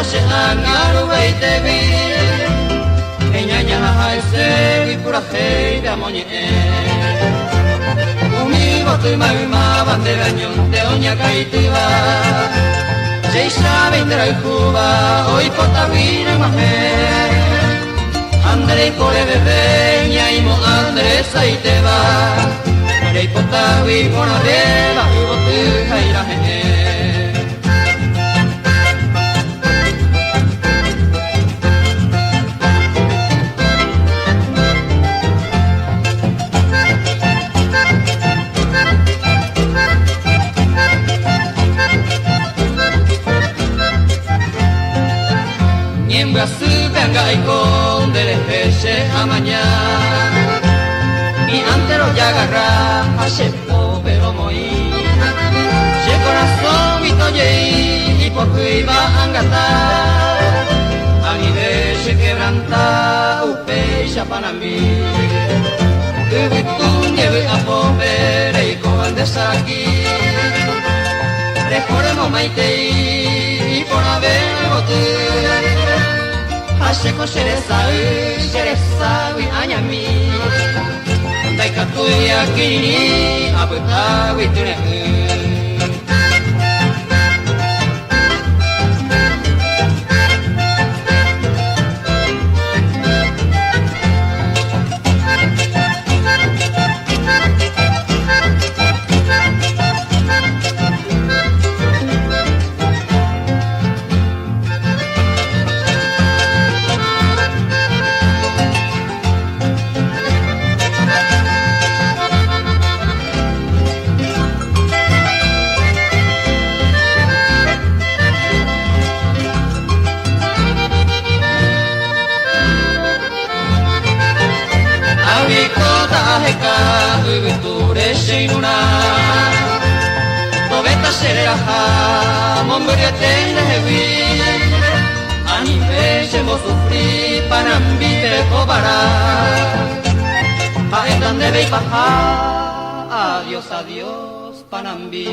Angaro Veitevi, Eñaña Haise, Purajei de Amoñe. Umi Botuma Uma, Bandera Ñonte, Oña Caitiva, Jeisha Vendera y Cuba, hoy Potavina Mahe. Andrei Pole Bebe, Ñaimo Andrés Aiteva, Rei Potavi, Bonareva, Ubotu Jairaje. Venga y con del eje a mañana y ante lo ya agarra a chepo pero muy che corazón y toye y por iba a engatar a nivel se quebranta upe chapanambi que tú lleve a poder y con de aquí recordemos maite y por haber bote Asheko sheresawi anyami Dai katuya kini abutawi tunehu Ubuture shinuna Tobeta sereraha Momburia tende hevi Anime shemo sufri Panambibe kobara Paetan debe paja Adiós, adiós, Panambi